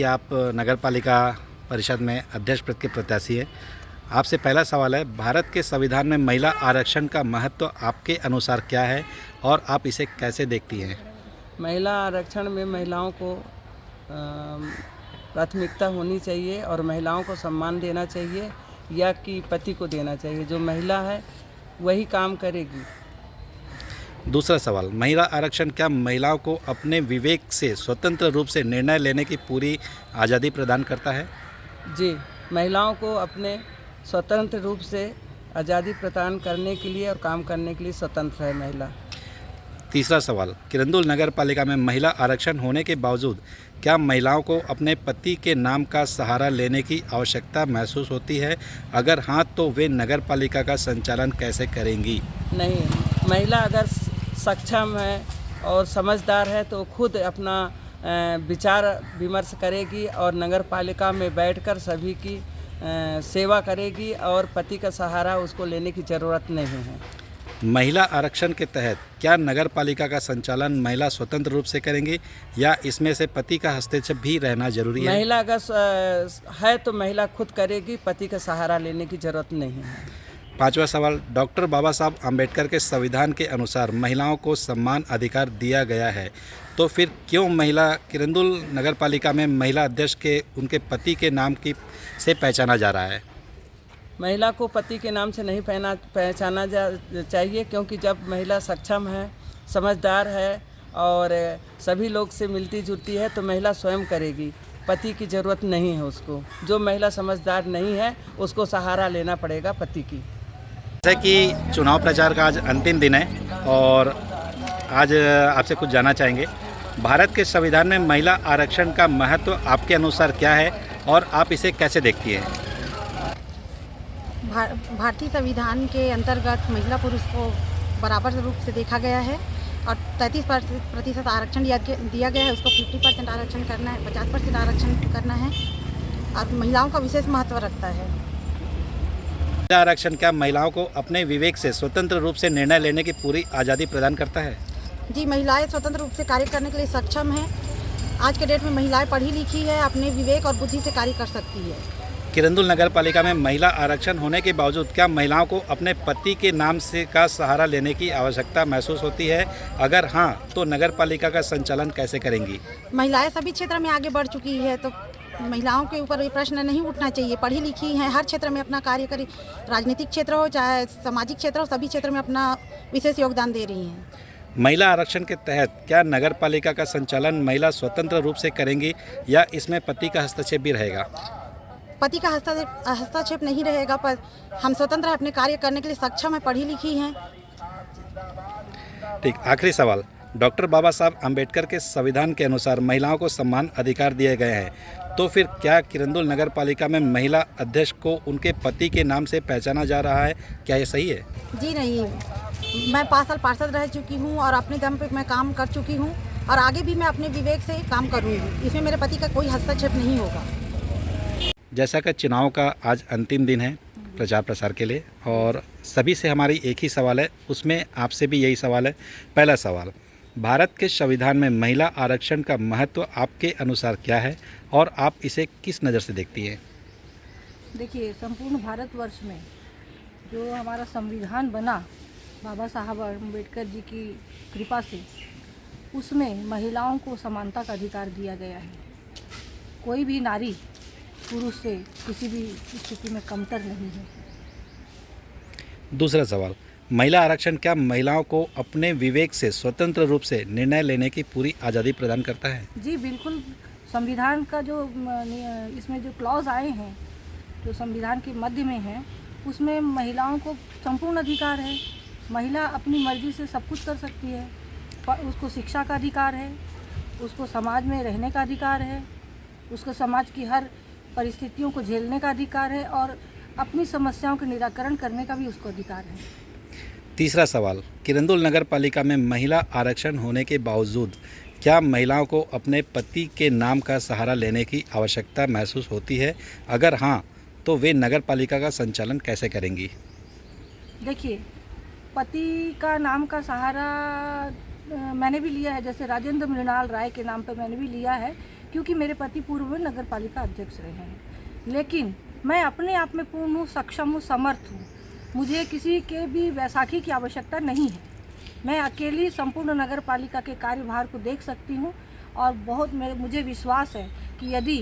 कि आप नगर पालिका परिषद में अध्यक्ष पद के प्रत्याशी हैं। आपसे पहला सवाल है, भारत के संविधान में महिला आरक्षण का महत्व आपके अनुसार क्या है और आप इसे कैसे देखती हैं? महिला आरक्षण में महिलाओं को प्राथमिकता होनी चाहिए और महिलाओं को सम्मान देना चाहिए या कि पति को देना चाहिए। जो महिला है वही काम करेगी। दूसरा सवाल, महिला आरक्षण क्या महिलाओं को अपने विवेक से स्वतंत्र रूप से निर्णय लेने की पूरी आज़ादी प्रदान करता है? जी, महिलाओं को अपने स्वतंत्र रूप से आज़ादी प्रदान करने के लिए और काम करने के लिए स्वतंत्र है महिला। तीसरा सवाल, किरंदुल नगर पालिका में महिला आरक्षण होने के बावजूद क्या महिलाओं को अपने पति के नाम का सहारा लेने की आवश्यकता महसूस होती है? अगर हाँ, तो वे नगर पालिका का संचालन कैसे करेंगी? नहीं, महिला अगर सक्षम है और समझदार है तो खुद अपना विचार विमर्श करेगी और नगर पालिका में बैठकर सभी की सेवा करेगी और पति का सहारा उसको लेने की ज़रूरत नहीं है। महिला आरक्षण के तहत क्या नगर पालिका का संचालन महिला स्वतंत्र रूप से करेंगी या इसमें से पति का हस्तक्षेप भी रहना जरूरी है? महिला अगर है तो महिला खुद करेगी, पति का सहारा लेने की ज़रूरत नहीं है। पांचवा सवाल, डॉक्टर बाबा साहब आम्बेडकर के संविधान के अनुसार महिलाओं को सम्मान अधिकार दिया गया है, तो फिर क्यों महिला किरंदुल नगर पालिका में महिला अध्यक्ष के उनके पति के नाम की से पहचाना जा रहा है? महिला को पति के नाम से नहीं पहचाना चाहिए, क्योंकि जब महिला सक्षम है, समझदार है और सभी लोग से मिलती जुलती है तो महिला स्वयं करेगी। पति की ज़रूरत नहीं है उसको। जो महिला समझदार नहीं है उसको सहारा लेना पड़ेगा पति की। जैसे कि चुनाव प्रचार का आज अंतिम दिन है और आज आपसे कुछ जानना चाहेंगे, भारत के संविधान में महिला आरक्षण का महत्व आपके अनुसार क्या है और आप इसे कैसे देखती हैं? भारतीय संविधान के अंतर्गत महिला पुरुष को बराबर रूप से देखा गया है और 33% आरक्षण दिया गया है। उसको 50% आरक्षण करना है, 50% आरक्षण करना है और महिलाओं का विशेष महत्व रखता है। महिला आरक्षण क्या महिलाओं को अपने विवेक से स्वतंत्र रूप से निर्णय लेने की पूरी आज़ादी प्रदान करता है? जी, महिलाएं स्वतंत्र रूप से कार्य करने के लिए सक्षम हैं। आज के डेट में महिलाएं पढ़ी लिखी है, अपने विवेक और बुद्धि से कार्य कर सकती है। किरंदुल नगर पालिका में महिला आरक्षण होने के बावजूद क्या महिलाओं को अपने पति के नाम से का सहारा लेने की आवश्यकता महसूस होती है? अगर हाँ, तो नगर पालिका का संचालन कैसे करेंगी? महिलाएं सभी क्षेत्र में आगे बढ़ चुकी है तो महिलाओं के ऊपर ये प्रश्न नहीं उठना चाहिए। पढ़ी लिखी हैं, हर क्षेत्र में अपना कार्य करी, राजनीतिक क्षेत्र हो चाहे सामाजिक क्षेत्र हो, सभी क्षेत्र में अपना विशेष योगदान दे रही हैं। महिला आरक्षण के तहत क्या नगर पालिका का संचालन महिला स्वतंत्र रूप से करेंगी या इसमें पति का हस्तक्षेप भी रहेगा? पति का हस्तक्षेप नहीं रहेगा, पर हम स्वतंत्र अपने कार्य करने के लिए सक्षम है, पढ़ी लिखी हैं। ठीक, आखिरी सवाल, डॉक्टर बाबा साहब आम्बेडकर के संविधान के अनुसार महिलाओं को समान अधिकार दिए गए हैं, तो फिर क्या किरंदुल नगर पालिका में महिला अध्यक्ष को उनके पति के नाम से पहचाना जा रहा है? क्या ये सही है? जी नहीं, मैं 5 साल पार्षद रह चुकी हूँ और अपने दम पे मैं काम कर चुकी हूँ और आगे भी मैं अपने विवेक से काम करूँगी। इसमें मेरे पति का कोई हस्तक्षेप नहीं होगा। जैसा कि चुनाव का आज अंतिम दिन है प्रचार प्रसार के लिए और सभी से हमारी एक ही सवाल है, उसमें आपसे भी यही सवाल है। पहला सवाल, भारत के संविधान में महिला आरक्षण का महत्व आपके अनुसार क्या है और आप इसे किस नज़र से देखती हैं? देखिए, संपूर्ण भारतवर्ष में जो हमारा संविधान बना बाबा साहब आम्बेडकर जी की कृपा से, उसमें महिलाओं को समानता का अधिकार दिया गया है। कोई भी नारी पुरुष से किसी भी स्थिति में कमतर नहीं है। दूसरा सवाल, महिला आरक्षण क्या महिलाओं को अपने विवेक से स्वतंत्र रूप से निर्णय लेने की पूरी आज़ादी प्रदान करता है? जी बिल्कुल, संविधान का जो इसमें जो क्लॉज आए हैं, जो संविधान के मध्य में हैं, उसमें महिलाओं को संपूर्ण अधिकार है। महिला अपनी मर्जी से सब कुछ कर सकती है। उसको शिक्षा का अधिकार है, उसको समाज में रहने का अधिकार है, उसको समाज की हर परिस्थितियों को झेलने का अधिकार है और अपनी समस्याओं के निराकरण करने का भी उसको अधिकार है। तीसरा सवाल, किरंदुल नगर पालिका में महिला आरक्षण होने के बावजूद क्या महिलाओं को अपने पति के नाम का सहारा लेने की आवश्यकता महसूस होती है? अगर हाँ, तो वे नगर पालिका का संचालन कैसे करेंगी? देखिए, पति का नाम का सहारा मैंने भी लिया है, जैसे राजेंद्र मृणाल राय के नाम पर मैंने भी लिया है, क्योंकि मेरे पति पूर्व में नगर पालिका अध्यक्ष रहे हैं। लेकिन मैं अपने आप में पूर्ण हूँ, सक्षम हूँ, समर्थ हूँ। मुझे किसी के भी वैसाखी की आवश्यकता नहीं है। मैं अकेली संपूर्ण नगर पालिका के कार्यभार को देख सकती हूँ और मुझे विश्वास है कि यदि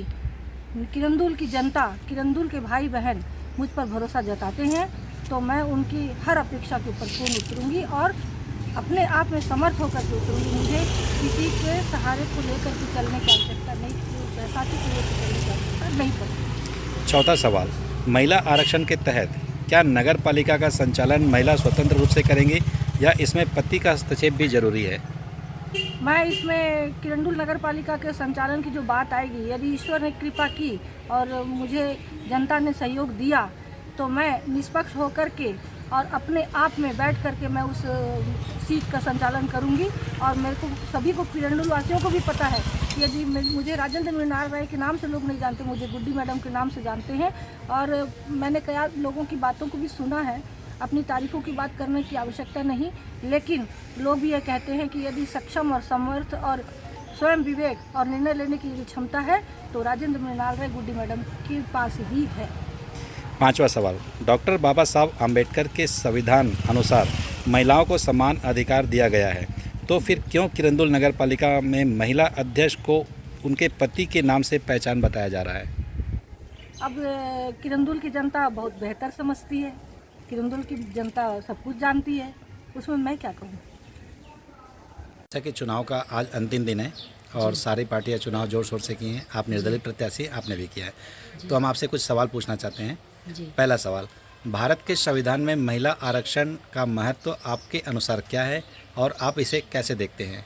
किरंदुल की जनता, किरंदुल के भाई बहन मुझ पर भरोसा जताते हैं तो मैं उनकी हर अपेक्षा के ऊपर पूर्ण उतरूँगी और अपने आप में समर्थ होकर के उतरूँगी। मुझे किसी के सहारे को लेकर के चलने की आवश्यकता नहीं, वैसाखी को लेकर चलने की आवश्यकता नहीं पड़ती। चौथा सवाल, महिला आरक्षण के तहत क्या नगर पालिका का संचालन महिला स्वतंत्र रूप से करेंगी या इसमें पति का हस्तक्षेप भी जरूरी है? मैं इसमें किरंदुल नगर पालिका के संचालन की जो बात आएगी, यदि ईश्वर ने कृपा की और मुझे जनता ने सहयोग दिया तो मैं निष्पक्ष होकर के और अपने आप में बैठ करके मैं उस सीट का संचालन करूंगी। और मेरे को सभी को, किरंदुल वासियों को भी पता है कि यदि मुझे राजेंद्र मृणाल राय के नाम से लोग नहीं जानते, मुझे गुड्डी मैडम के नाम से जानते हैं। और मैंने कई लोगों की बातों को भी सुना है, अपनी तारीफ़ों की बात करने की आवश्यकता नहीं, लेकिन लोग भी ये कहते हैं कि यदि सक्षम और समर्थ और स्वयं विवेक और निर्णय लेने की यदि क्षमता है तो राजेंद्र मृणाल राय गुड्डी मैडम के पास ही है। पांचवा सवाल, डॉक्टर बाबा साहब आम्बेडकर के संविधान अनुसार महिलाओं को समान अधिकार दिया गया है, तो फिर क्यों किरंदुल नगर पालिका में महिला अध्यक्ष को उनके पति के नाम से पहचान बताया जा रहा है? अब किरंदुल की जनता बहुत बेहतर समझती है, किरंदुल की जनता सब कुछ जानती है, उसमें मैं क्या कहूँ। जैसा कि चुनाव का आज अंतिम दिन है और सारी पार्टियां चुनाव जोर शोर से की हैं, आप निर्दलीय प्रत्याशी, आपने भी किया है, तो हम आपसे कुछ सवाल पूछना चाहते हैं। पहला सवाल, भारत के संविधान में महिला आरक्षण का महत्व आपके अनुसार क्या है और आप इसे कैसे देखते हैं?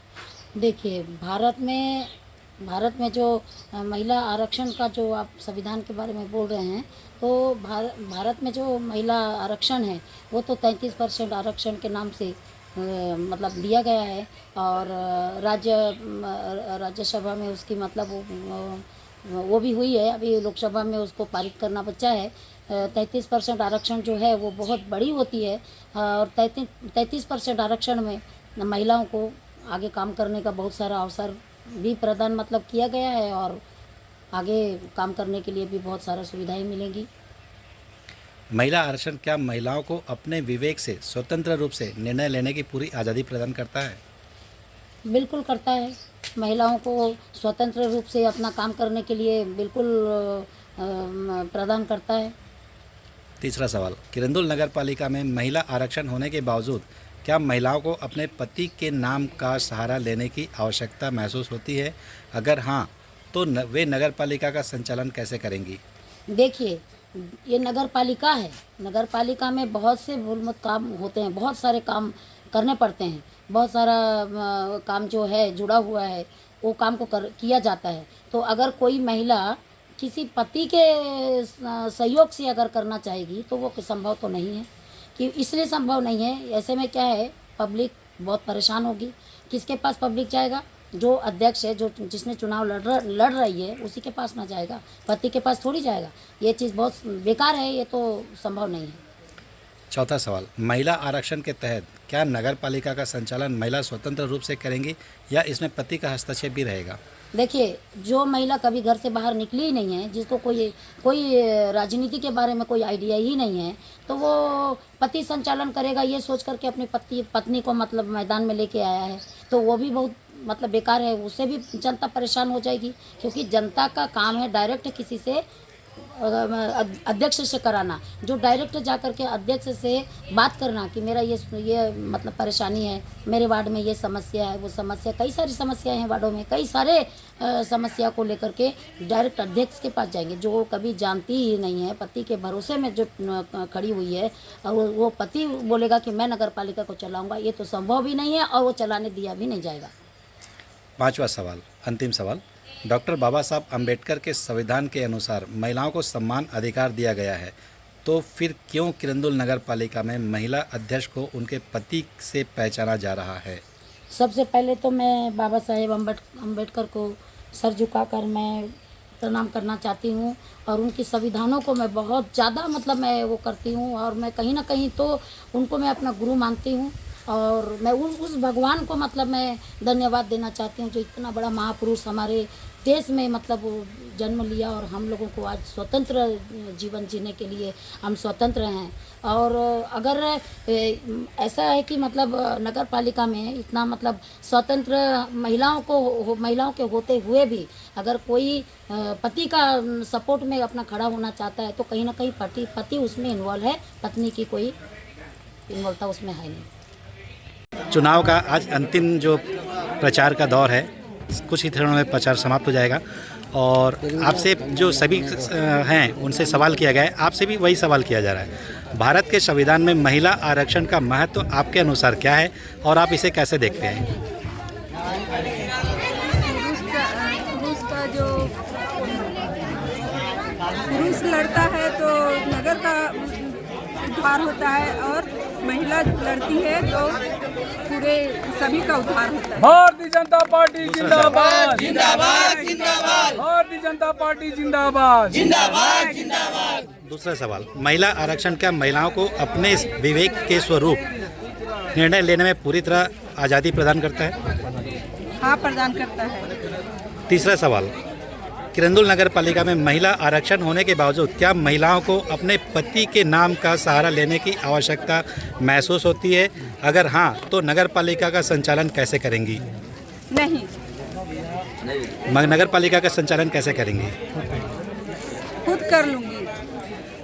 देखिए, भारत में जो महिला आरक्षण का जो आप संविधान के बारे में बोल रहे हैं, तो भारत में जो महिला आरक्षण है वो तो 33% आरक्षण के नाम से मतलब दिया गया है। और राज्यसभा में उसकी मतलब वो भी हुई है, अभी लोकसभा में उसको पारित करना बचा है। 33% आरक्षण जो है वो बहुत बड़ी होती है और 33% आरक्षण में महिलाओं को आगे काम करने का बहुत सारा अवसर भी प्रदान मतलब किया गया है और आगे काम करने के लिए भी बहुत सारा सुविधाएं मिलेंगी। महिला आरक्षण क्या महिलाओं को अपने विवेक से स्वतंत्र रूप से निर्णय लेने की पूरी आज़ादी प्रदान करता है? बिल्कुल करता है। महिलाओं को स्वतंत्र रूप से अपना काम करने के लिए बिल्कुल प्रदान करता है। तीसरा सवाल, किरंदुल नगर पालिका में महिला आरक्षण होने के बावजूद क्या महिलाओं को अपने पति के नाम का सहारा लेने की आवश्यकता महसूस होती है? अगर हाँ, तो वे नगर पालिका का संचालन कैसे करेंगी? देखिए, ये नगर पालिका है, नगर पालिका में बहुत से भूलमत काम होते हैं, बहुत सारे काम करने पड़ते हैं, बहुत सारा काम जो है जुड़ा हुआ है वो काम को किया जाता है। तो अगर कोई महिला किसी पति के सहयोग से अगर करना चाहेगी तो वो संभव तो नहीं है, कि इसलिए संभव नहीं है। ऐसे में क्या है, पब्लिक बहुत परेशान होगी। किसके पास पब्लिक जाएगा? जो अध्यक्ष है, जो जिसने चुनाव लड़ रही है उसी के पास ना जाएगा, पति के पास थोड़ी जाएगा। ये चीज़ बहुत बेकार है, ये तो संभव नहीं है। चौथा सवाल, महिला आरक्षण के तहत क्या नगर पालिका का संचालन महिला स्वतंत्र रूप से करेंगी या इसमें पति का हस्तक्षेप भी रहेगा? देखिए, जो महिला कभी घर से बाहर निकली ही नहीं है, जिसको कोई राजनीति के बारे में कोई आइडिया ही नहीं है, तो वो पति संचालन करेगा ये सोच करके अपनी पत्नी को मतलब मैदान में लेके आया है, तो वो भी बहुत मतलब बेकार है। उससे भी जनता परेशान हो जाएगी, क्योंकि जनता का काम है डायरेक्ट किसी से अध्यक्ष से कराना, जो डायरेक्ट जा कर के अध्यक्ष से बात करना कि मेरा ये मतलब परेशानी है, मेरे वार्ड में ये समस्या है, वो समस्या, कई सारी समस्याएं हैं वार्डों में, कई सारे समस्या को लेकर के डायरेक्ट अध्यक्ष के पास जाएंगे, जो कभी जानती ही नहीं है, पति के भरोसे में जो खड़ी हुई है, और वो पति बोलेगा कि मैं नगर पालिका को चलाऊँगा, ये तो संभव भी नहीं है और वो चलाने दिया भी नहीं जाएगा। पांचवा सवाल, अंतिम सवाल, डॉक्टर बाबा साहब आम्बेडकर के संविधान के अनुसार महिलाओं को समान अधिकार दिया गया है, तो फिर क्यों किरंदुल नगर पालिका में महिला अध्यक्ष को उनके पति से पहचाना जा रहा है? सबसे पहले तो मैं बाबा साहेब अम्बेडकर को सर झुकाकर मैं प्रणाम करना चाहती हूँ और उनकी संविधानों को मैं बहुत ज़्यादा मतलब मैं वो करती हूँ और मैं कहीं ना कहीं तो उनको मैं अपना गुरु मानती हूँ। और मैं उस भगवान को मतलब मैं धन्यवाद देना चाहती हूँ जो इतना बड़ा महापुरुष हमारे देश में मतलब जन्म लिया और हम लोगों को आज स्वतंत्र जीवन जीने के लिए हम स्वतंत्र हैं। और अगर ऐसा है कि मतलब नगर पालिका में इतना मतलब स्वतंत्र महिलाओं के होते हुए भी अगर कोई पति का सपोर्ट में अपना खड़ा होना चाहता है तो कहीं ना कहीं पति उसमें इन्वॉल्व है, पत्नी की कोई इन्वॉल्वता उसमें है नहीं। चुनाव का आज अंतिम जो प्रचार का दौर है, कुछ ही क्षणों में प्रचार समाप्त हो जाएगा और आपसे जो सभी हैं उनसे सवाल किया गया है, आपसे भी वही सवाल किया जा रहा है। भारत के संविधान में महिला आरक्षण का महत्व आपके अनुसार क्या है और आप इसे कैसे देखते हैं? पुरुष लड़ता है तो नगर का उद्धार होता है और महिला लड़ती है तो पूरे सभी का उद्धार होता है। भारतीय जनता पार्टी जिंदाबाद जिंदाबाद जिंदाबाद, भारतीय जनता पार्टी जिंदाबाद जिंदाबाद जिंदाबाद। दूसरा सवाल, महिला आरक्षण क्या महिलाओं को अपने विवेक के स्वरूप निर्णय लेने में पूरी तरह आज़ादी प्रदान करता है? हाँ, प्रदान करता है। तीसरा सवाल, किरंदुल नगर पालिका में महिला आरक्षण होने के बावजूद क्या महिलाओं को अपने पति के नाम का सहारा लेने की आवश्यकता महसूस होती है? अगर हाँ, तो नगर पालिका का संचालन कैसे करेंगी? नहीं। नगर पालिका का संचालन कैसे करेंगी? खुद कर लूँगी।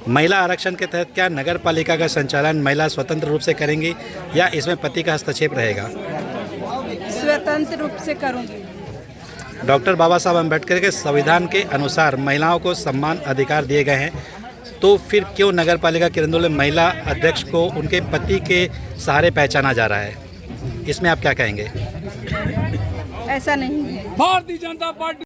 महिला आरक्षण के तहत क्या नगर पालिका का संचालन महिला स्वतंत्र रूप से करेंगी या इसमें पति का हस्तक्षेप रहेगा? स्वतंत्र रूप से करूँगी। डॉक्टर बाबा साहब अम्बेडकर के संविधान के अनुसार महिलाओं को समान अधिकार दिए गए हैं, तो फिर क्यों नगर पालिका किरंदुल में महिला अध्यक्ष को उनके पति के सहारे पहचाना जा रहा है? इसमें आप क्या कहेंगे? ऐसा नहीं है। भारतीय जनता पार्टी